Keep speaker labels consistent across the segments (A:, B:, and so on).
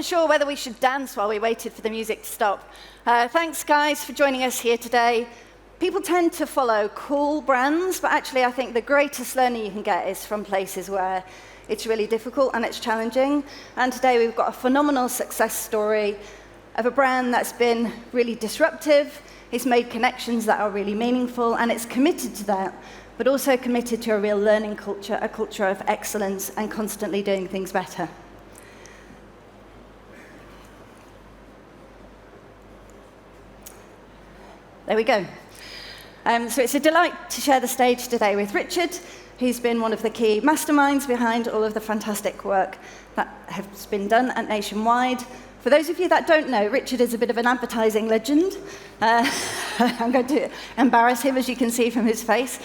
A: wasn't sure whether we should dance while we waited for the music to stop. Thanks, guys, for joining us here today. People tend to follow cool brands, but actually I think the greatest learning you can get is from places where it's really difficult and it's challenging. And today we've got a phenomenal success story of a brand that's been really disruptive, it's made connections that are really meaningful, and it's committed to that, but also committed to a real learning culture, a culture of excellence and constantly doing things better. There we go. So it's a delight to share the stage today with Richard, who's been one of the key masterminds behind all of the fantastic work that has been done at Nationwide. For those of you that don't know, Richard is a bit of an advertising legend. I'm going to embarrass him, as you can see from his face.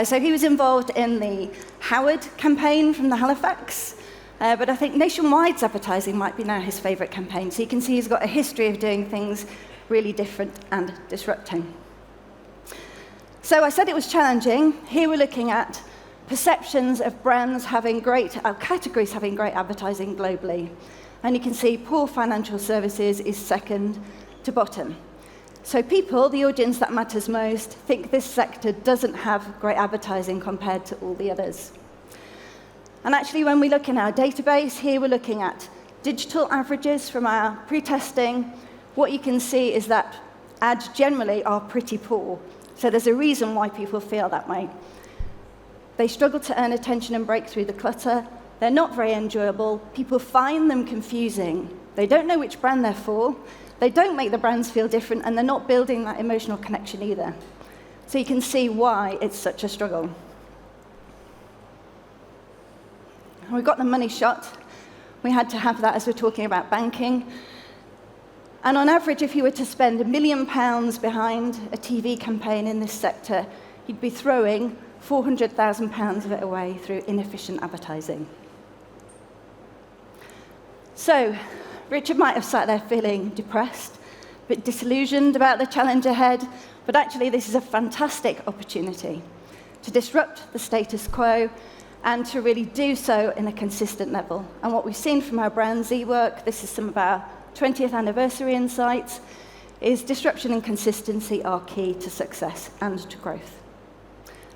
A: So he was involved in the Howard campaign from the Halifax, but I think Nationwide's advertising might be now his favourite campaign. So you can see he's got a history of doing things really different and disrupting. So I said it was challenging. Here we're looking at perceptions of brands having great, categories having great advertising globally. And you can see poor financial services is second to bottom. So people, the audience that matters most, think this sector doesn't have great advertising compared to all the others. And actually, when we look in our database, here we're looking at digital averages from our pre-testing. What you can see is that ads generally are pretty poor. So there's a reason why people feel that way. They struggle to earn attention and break through the clutter. They're not very enjoyable. People find them confusing. They don't know which brand they're for. They don't make the brands feel different, and they're not building that emotional connection either. So you can see why it's such a struggle. We've got the money shot. We had to have that as we're talking about banking. And on average, if you were to spend £1 million behind a TV campaign in this sector, you'd be throwing £400,000 of it away through inefficient advertising. So, Richard might have sat there feeling depressed, a bit disillusioned about the challenge ahead, but actually this is a fantastic opportunity to disrupt the status quo and to really do so in a consistent level. And what we've seen from our Brand Z work, this is some of our 20th anniversary insights, is disruption and consistency are key to success and to growth.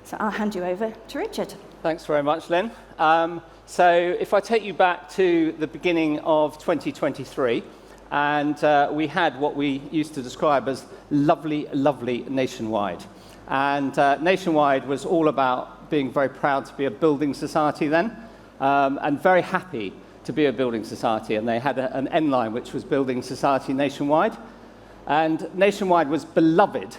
A: So I'll hand you over to Richard.
B: Thanks very much, Lynne. So if I take you back to the beginning of 2023, and we had what we used to describe as lovely, lovely Nationwide. And Nationwide was all about being very proud to be a building society then, and very happy to be a building society, and they had an end line which was building society nationwide. And Nationwide was beloved,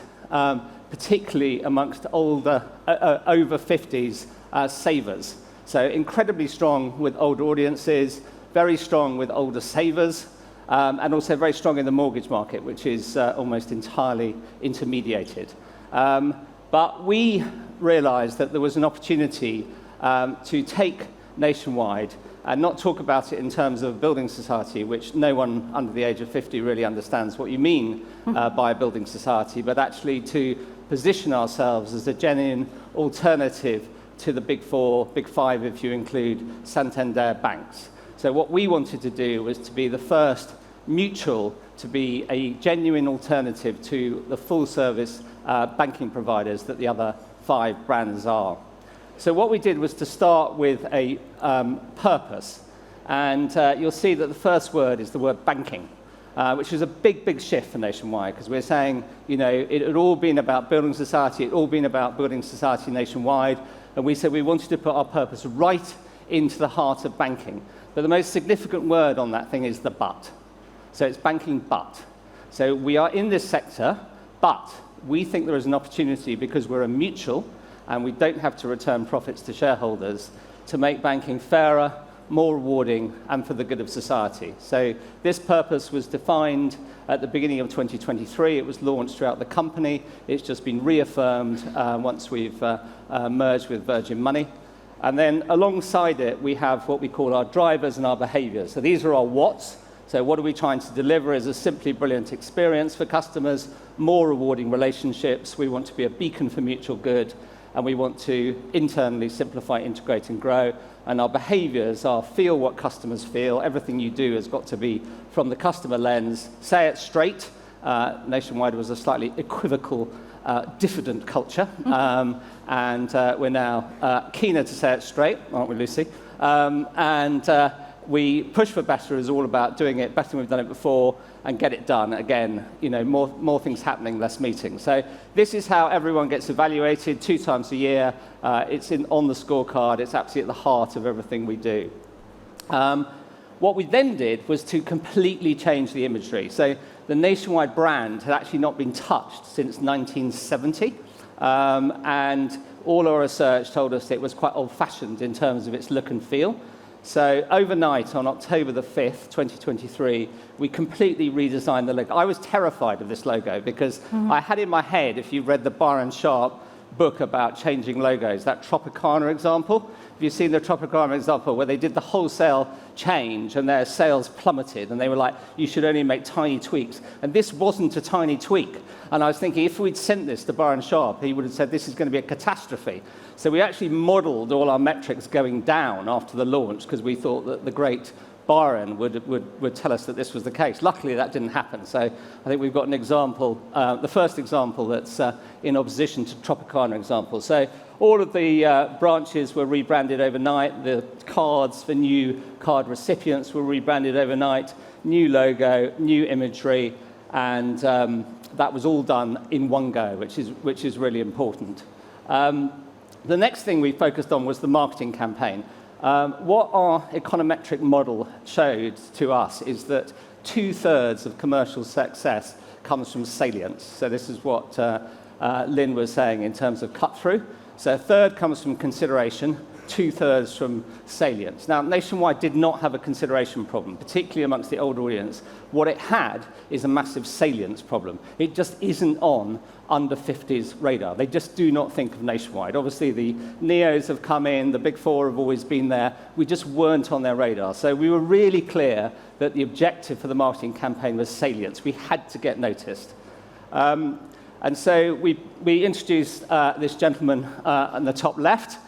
B: particularly amongst older, over 50s savers. So incredibly strong with older audiences, very strong with older savers, and also very strong in the mortgage market, which is almost entirely intermediated. But we realized that there was an opportunity to take Nationwide and not talk about it in terms of building society, which no one under the age of 50 really understands what you mean by a building society, but actually to position ourselves as a genuine alternative to the big four, big five if you include Santander banks. So what we wanted to do was to be the first mutual to be a genuine alternative to the full-service banking providers that the other five brands are. So what we did was to start with a purpose, and you'll see that the first word is the word banking, which is a big, big shift for Nationwide, because we're saying, you know, it had all been about building society, it had all been about building society nationwide, and we said we wanted to put our purpose right into the heart of banking. But the most significant word on that thing is the but. So it's banking but. So we are in this sector, but we think there is an opportunity, because we're a mutual, and we don't have to return profits to shareholders, to make banking fairer, more rewarding, and for the good of society. So this purpose was defined at the beginning of 2023. It was launched throughout the company. It's just been reaffirmed once we've merged with Virgin Money. And then alongside it, we have what we call our drivers and our behaviors. So these are our what's. So what are we trying to deliver is a simply brilliant experience for customers, more rewarding relationships. We want to be a beacon for mutual good, and we want to internally simplify, integrate, and grow. And our behaviours are feel what customers feel. Everything you do has got to be from the customer lens. Say it straight. Nationwide was a slightly equivocal, diffident culture, and we're now keener to say it straight, aren't we, Lucy? We push for better is all about doing it better than we've done it before and get it done. Again, more things happening, less meetings. So this is how everyone gets evaluated 2 times a year. It's on the scorecard. It's absolutely at the heart of everything we do. What we then did was to completely change the imagery. So the Nationwide brand had actually not been touched since 1970. And all our research told us it was quite old-fashioned in terms of its look and feel. So overnight, on October the 5th, 2023, we completely redesigned the logo. I was terrified of this logo because I had in my head, if you read the Byron Sharp book about changing logos, that Tropicana example. Have you seen the Tropicana example where they did the wholesale change and their sales plummeted and they were like, you should only make tiny tweaks. And this wasn't a tiny tweak. And I was thinking, if we'd sent this to Byron Sharp, he would have said this is going to be a catastrophe. So we actually modeled all our metrics going down after the launch because we thought that the great Byron would tell us that this was the case. Luckily, that didn't happen. So I think we've got an example, the first example that's in opposition to Tropicana example. So all of the branches were rebranded overnight. The cards for new card recipients were rebranded overnight. New logo, new imagery, and that was all done in one go, which is really important. The next thing we focused on was the marketing campaign. What our econometric model showed to us is that 2/3 of commercial success comes from salience. So this is what Lynne was saying in terms of cut-through. So 1/3 comes from consideration, 2/3 from salience. Now, Nationwide did not have a consideration problem, particularly amongst the older audience. What it had is a massive salience problem. It just isn't on under 50s radar. They just do not think of Nationwide. Obviously, the Neos have come in, the Big Four have always been there. We just weren't on their radar. So we were really clear that the objective for the marketing campaign was salience. We had to get noticed. And so we introduced this gentleman on the top left,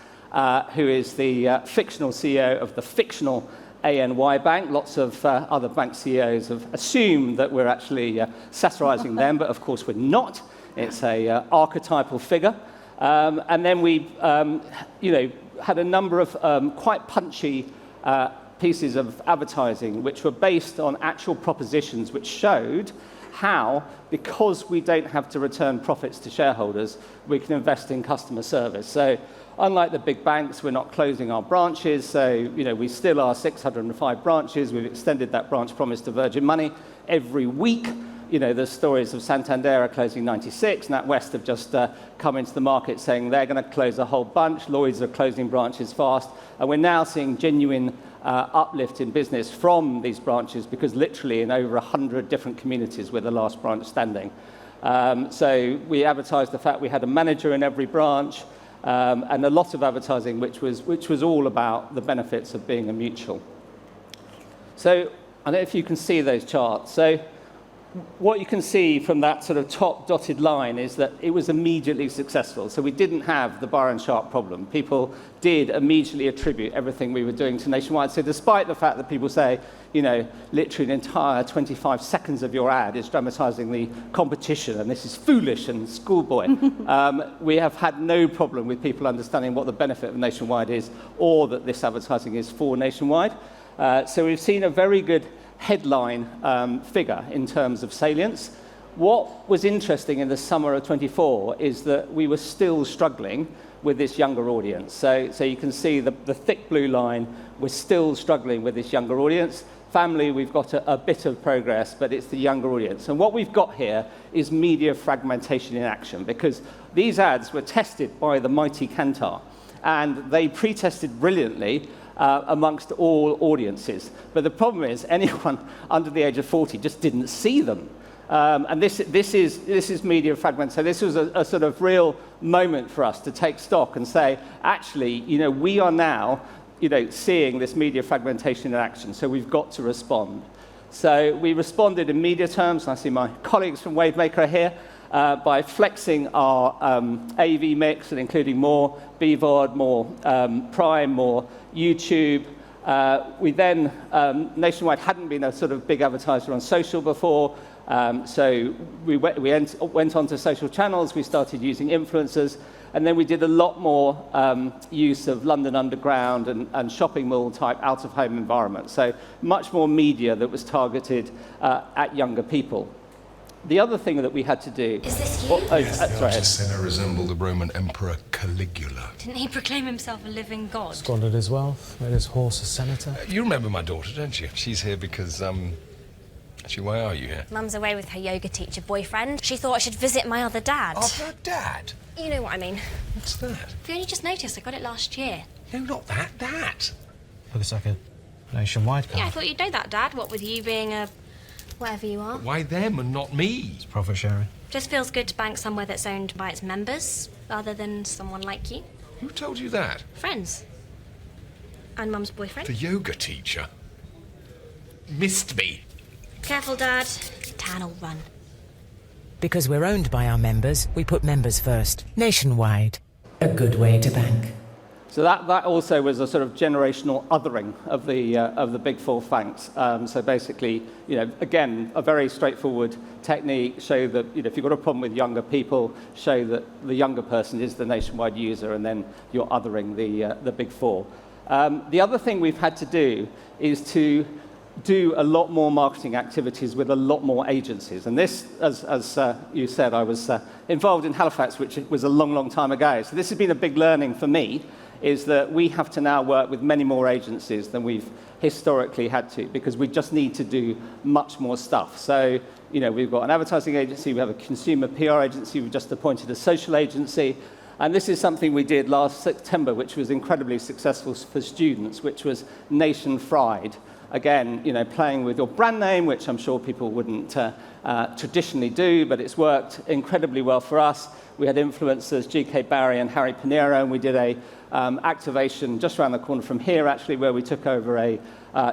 B: who is the fictional CEO of the fictional ANY Bank. Lots of other bank CEOs have assumed that we're actually satirizing them, but of course we're not. It's a archetypal figure. And then we had a number of quite punchy pieces of advertising which were based on actual propositions which showed how, because we don't have to return profits to shareholders, we can invest in customer service. So unlike the big banks, we're not closing our branches. So, we still are 605 branches. We've extended that branch promise to Virgin Money every week. There's stories of Santander are closing 96, NatWest have just come into the market saying they're going to close a whole bunch. Lloyds are closing branches fast. And we're now seeing genuine uplift in business from these branches because literally in over 100 different communities we're the last branch standing. So we advertised the fact we had a manager in every branch and a lot of advertising which was all about the benefits of being a mutual. So I don't know if you can see those charts. So what you can see from that sort of top dotted line is that it was immediately successful. So we didn't have the Byron Sharp problem. People did immediately attribute everything we were doing to Nationwide. So despite the fact that people say, literally an entire 25 seconds of your ad is dramatizing the competition and this is foolish and schoolboy, we have had no problem with people understanding what the benefit of Nationwide is or that this advertising is for Nationwide. So we've seen a very good headline figure in terms of salience. What was interesting in the summer of 24 is that we were still struggling with this younger audience. So you can see the thick blue line, we're still struggling with this younger audience. Family, we've got a bit of progress, but it's the younger audience. And what we've got here is media fragmentation in action, because these ads were tested by the mighty Kantar, and they pre-tested brilliantly amongst all audiences. But the problem is anyone under the age of 40 just didn't see them. And this is media fragment. So this was a sort of real moment for us to take stock and say, actually, we are now, seeing this media fragmentation in action. So we've got to respond. So we responded in media terms. And I see my colleagues from Wavemaker are here. by flexing our AV mix and including more BVOD, more Prime, more YouTube. We then, Nationwide hadn't been a sort of big advertiser on social before, so we went onto social channels, we started using influencers, and then we did a lot more use of London Underground and shopping mall type out-of-home environments. So much more media that was targeted at younger people. The other thing that we had to do...
C: Is this you?
D: The artist said I resemble the Roman Emperor Caligula.
C: Didn't he proclaim himself a living god?
E: Squandered his wealth, made his horse a senator.
D: You remember my daughter, don't you? She's here because, actually, why are you here?
C: Mum's away with her yoga teacher boyfriend. She thought I should visit my other dad.
D: Other dad?
C: You know what I mean.
D: What's that?
C: Have you only just noticed? I got it last year.
D: No, not that. That.
E: Looks like a nationwide car.
C: Yeah, I thought you'd know that, Dad. What with you being a... whatever you are.
D: Why them and not me?
E: It's profit sharing.
C: Just feels good to bank somewhere that's owned by its members, rather than someone like you.
D: Who told you that?
C: Friends. And Mum's boyfriend.
D: The yoga teacher. Missed me.
C: Careful, Dad. Tan will run.
F: Because we're owned by our members, we put members first. Nationwide. A good way to bank.
B: So that also was a sort of generational othering of the big four banks. So basically, again, a very straightforward technique. Show that if you've got a problem with younger people, show that the younger person is the Nationwide user, and then you're othering the big four. The other thing we've had to do is to do a lot more marketing activities with a lot more agencies. And this, as you said, I was involved in Halifax, which was a long, long time ago. So this has been a big learning for me, is that we have to now work with many more agencies than we've historically had to, because we just need to do much more stuff. So, we've got an advertising agency, we have a consumer PR agency, we've just appointed a social agency, and this is something we did last September, which was incredibly successful for students, which was Nation-Fried. Again, playing with your brand name, which I'm sure people wouldn't traditionally do, but it's worked incredibly well for us. We had influencers, G.K. Barry and Harry Pinero, and we did a activation just around the corner from here, actually, where we took over a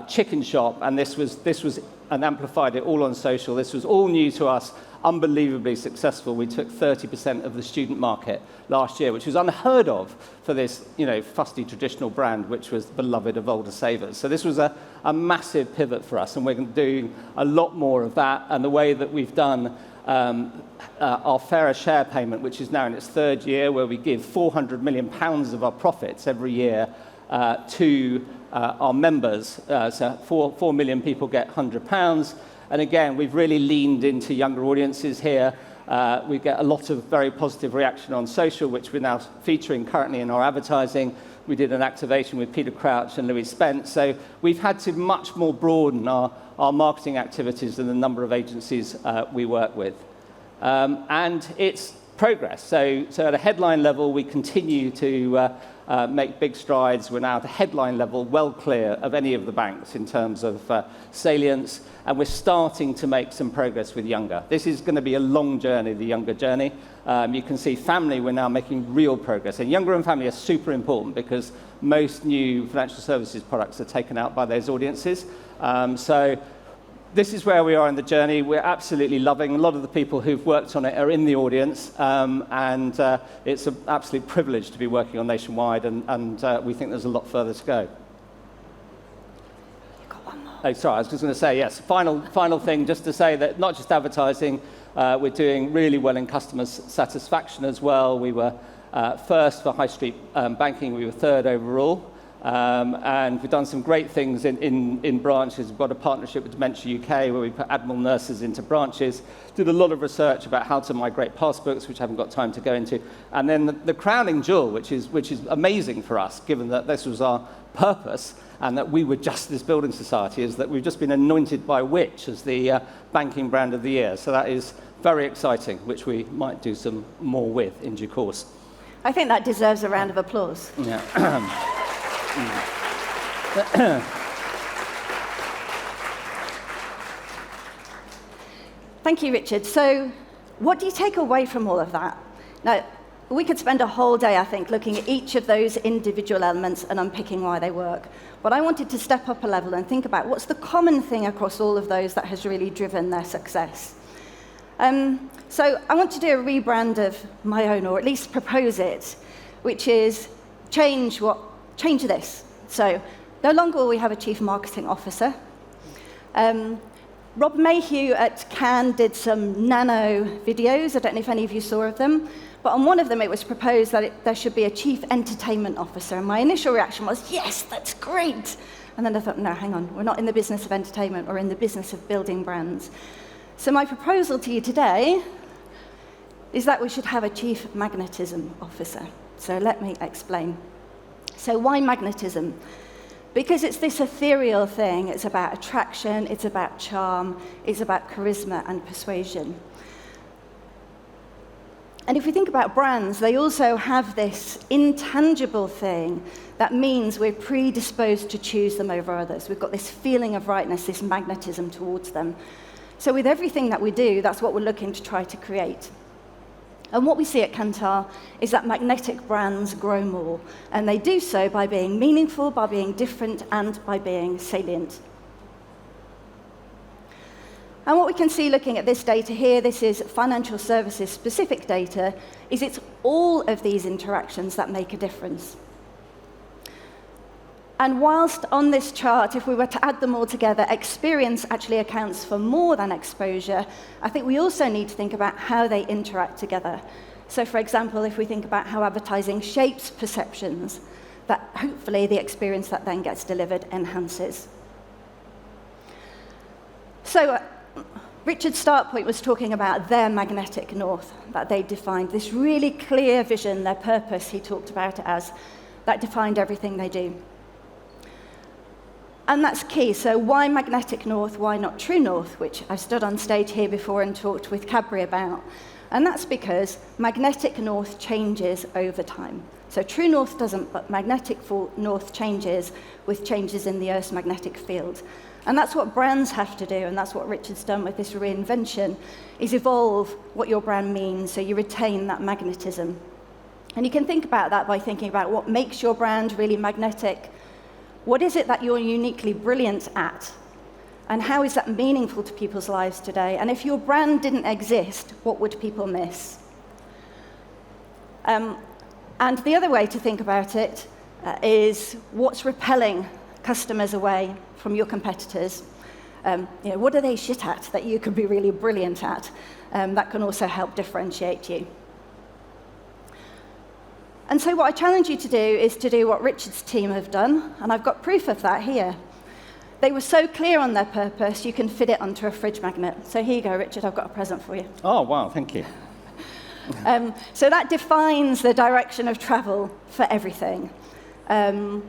B: chicken shop, and this was and amplified it all on social. This was all new to us, unbelievably successful. We took 30% of the student market last year, which was unheard of for this, fusty traditional brand, which was beloved of older savers. So this was a massive pivot for us, and we're doing a lot more of that. And the way that we've done our fairer share payment, which is now in its third year, where we give £400 million of our profits every year to our members. So 4 million people get £100. And again, we've really leaned into younger audiences here. We get a lot of very positive reaction on social, which we're now featuring currently in our advertising. We did an activation with Peter Crouch and Louis Spence. So we've had to much more broaden our marketing activities than the number of agencies we work with. And it's progress. So at a headline level, we continue to make big strides. We're now at the headline level, well clear of any of the banks in terms of salience, and we're starting to make some progress with younger. This is going to be a long journey, the younger journey. You can see family, we're now making real progress. And younger and family are super important because most new financial services products are taken out by those audiences. So this is where we are in the journey. We're absolutely loving. A lot of the people who've worked on it are in the audience, and it's an absolute privilege to be working on Nationwide, and we think there's a lot further to go.
A: You've got one more.
B: Oh, sorry, I was just going to say, yes, final thing, just to say that not just advertising, we're doing really well in customer satisfaction as well. We were first for high street banking, we were third overall. And we've done some great things in branches. We've got a partnership with Dementia UK where we put Admiral nurses into branches, did a lot of research about how to migrate passbooks, which I haven't got time to go into. And then the crowning jewel, which is amazing for us, given that this was our purpose and that we were just this building society, is that we've just been anointed by Which as the banking brand of the year. So that is very exciting, which we might do some more with in due course.
A: I think that deserves a round of applause.
B: Yeah.
A: Thank you, Richard. So what do you take away from all of that? Now, we could spend a whole day, I think, looking at each of those individual elements and unpicking why they work. But I wanted to step up a level and think about what's the common thing across all of those that has really driven their success. So I want to do a rebrand of my own, or at least propose it, which is change this. So no longer will we have a chief marketing officer. Rob Mayhew at Cannes did some nano videos. I don't know if any of you saw of them. But on one of them, it was proposed that there should be a chief entertainment officer. And my initial reaction was, yes, that's great. And then I thought, no, hang on. We're not in the business of entertainment. We're in the business of building brands. So my proposal to you today is that we should have a chief magnetism officer. So let me explain. So why magnetism? Because it's this ethereal thing. It's about attraction, it's about charm, it's about charisma and persuasion. And if we think about brands, they also have this intangible thing that means we're predisposed to choose them over others. We've got this feeling of rightness, this magnetism towards them. So with everything that we do, that's what we're looking to try to create. And what we see at Kantar is that magnetic brands grow more. And they do so by being meaningful, by being different, and by being salient. And what we can see looking at this data here, this is financial services specific data, is it's all of these interactions that make a difference. And whilst on this chart, if we were to add them all together, experience actually accounts for more than exposure, I think we also need to think about how they interact together. So for example, if we think about how advertising shapes perceptions, that hopefully the experience that then gets delivered enhances. So Richard's start point was talking about their magnetic north, that they defined this really clear vision, their purpose, he talked about it as, that defined everything they do. And that's key. So why magnetic north? Why not true north, which I've stood on stage here before and talked with Cadbury about? And that's because magnetic north changes over time. So true north doesn't, but magnetic north changes with changes in the Earth's magnetic field. And that's what brands have to do, and that's what Richard's done with this reinvention, is evolve what your brand means so you retain that magnetism. And you can think about that by thinking about what makes your brand really magnetic. What is it that you're uniquely brilliant at? And how is that meaningful to people's lives today? And if your brand didn't exist, what would people miss? And the other way to think about it is what's repelling customers away from your competitors. What are they shit at that you could be really brilliant at? That can also help differentiate you. And so what I challenge you to do is to do what Richard's team have done, and I've got proof of that here. They were so clear on their purpose, you can fit it onto a fridge magnet. So here you go, Richard, I've got a present for you.
B: Oh, wow, thank you.
A: So that defines the direction of travel for everything. And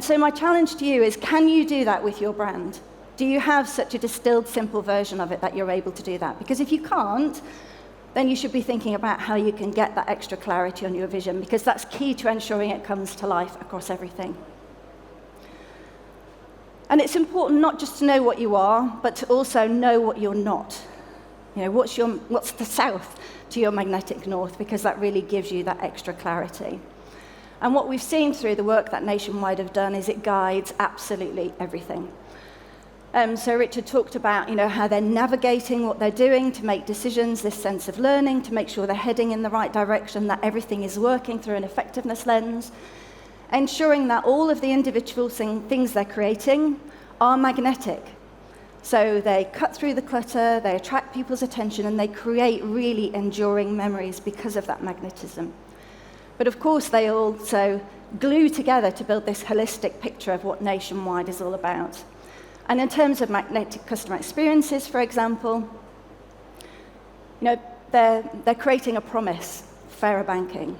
A: so my challenge to you is, can you do that with your brand? Do you have such a distilled, simple version of it that you're able to do that? Because if you can't, then you should be thinking about how you can get that extra clarity on your vision, because that's key to ensuring it comes to life across everything. And it's important not just to know what you are, but to also know what you're not. What's the south to your magnetic north, because that really gives you that extra clarity. And what we've seen through the work that Nationwide have done is it guides absolutely everything. So Richard talked about how they're navigating what they're doing to make decisions, this sense of learning, to make sure they're heading in the right direction, that everything is working through an effectiveness lens, ensuring that all of the individual things they're creating are magnetic. So they cut through the clutter, they attract people's attention, and they create really enduring memories because of that magnetism. But of course, they also glue together to build this holistic picture of what Nationwide is all about. And in terms of magnetic customer experiences, for example, they're creating a promise, fairer banking.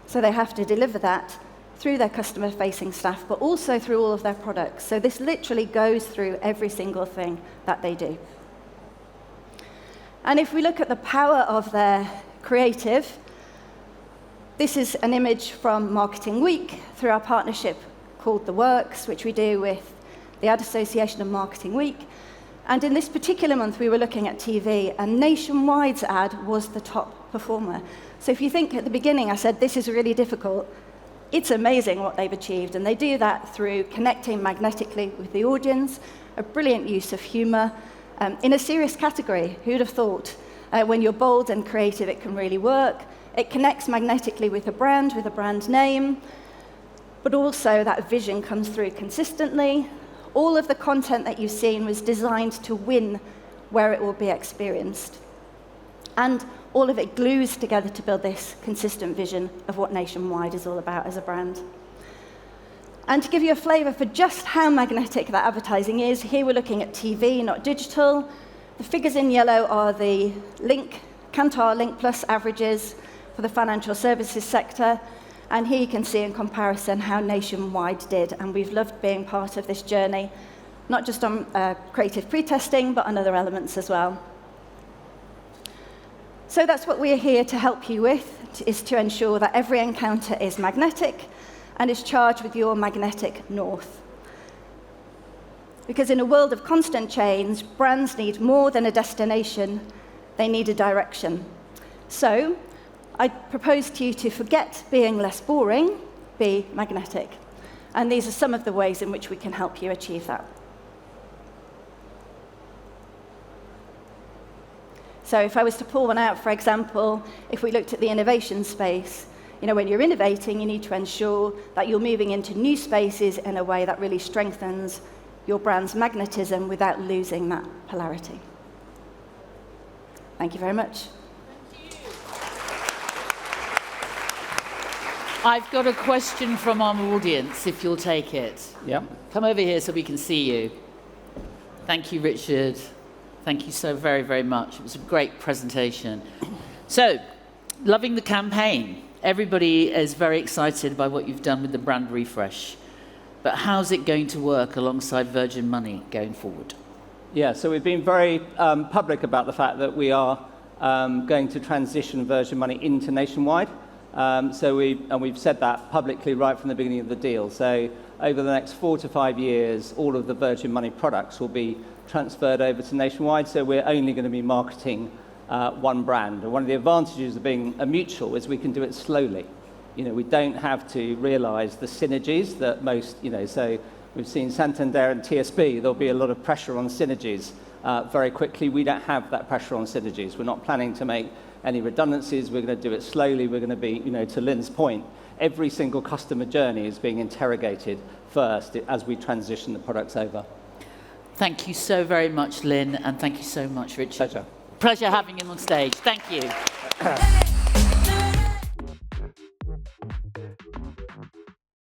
A: So they have to deliver that through their customer-facing staff, but also through all of their products. So this literally goes through every single thing that they do. And if we look at the power of their creative, this is an image from Marketing Week through our partnership called The Works, which we do with the Ad Association of Marketing Week. And in this particular month, we were looking at TV, and Nationwide's ad was the top performer. So if you think at the beginning, I said, this is really difficult, it's amazing what they've achieved. And they do that through connecting magnetically with the audience, a brilliant use of humour, in a serious category. Who'd have thought? When you're bold and creative, it can really work. It connects magnetically with a brand name, but also that vision comes through consistently. All of the content that you've seen was designed to win where it will be experienced. And all of it glues together to build this consistent vision of what Nationwide is all about as a brand. And to give you a flavour for just how magnetic that advertising is, here we're looking at TV, not digital. The figures in yellow are the Kantar Link Plus averages for the financial services sector. And here you can see in comparison how Nationwide did. And we've loved being part of this journey, not just on creative pre-testing, but on other elements as well. So that's what we're here to help you with, is to ensure that every encounter is magnetic and is charged with your magnetic north. Because in a world of constant change, brands need more than a destination, they need a direction. So I propose to you to forget being less boring, be magnetic. And these are some of the ways in which we can help you achieve that. So if I was to pull one out, for example, if we looked at the innovation space, when you're innovating, you need to ensure that you're moving into new spaces in a way that really strengthens your brand's magnetism without losing that polarity. Thank you very much.
G: I've got a question from our audience, if you'll take it.
B: Yeah.
G: Come over here so we can see you. Thank you, Richard. Thank you so very, very much. It was a great presentation. So, loving the campaign. Everybody is very excited by what you've done with the brand refresh. But how's it going to work alongside Virgin Money going forward?
B: Yeah, so we've been very public about the fact that we are going to transition Virgin Money into Nationwide. We've said that publicly right from the beginning of the deal. So over the next 4 to 5 years, all of the Virgin Money products will be transferred over to Nationwide. So we're only going to be marketing one brand. And one of the advantages of being a mutual is we can do it slowly. We don't have to realise the synergies that most, so we've seen Santander and TSB, there'll be a lot of pressure on synergies very quickly. We don't have that pressure on synergies. We're not planning to make any redundancies. We're going to do it slowly. We're going to be, to Lynne's point, every single customer journey is being interrogated first as we transition the products over.
G: Thank you so very much, Lynne, and thank you so much, Richard.
B: Pleasure.
G: Pleasure having him on stage. Thank you.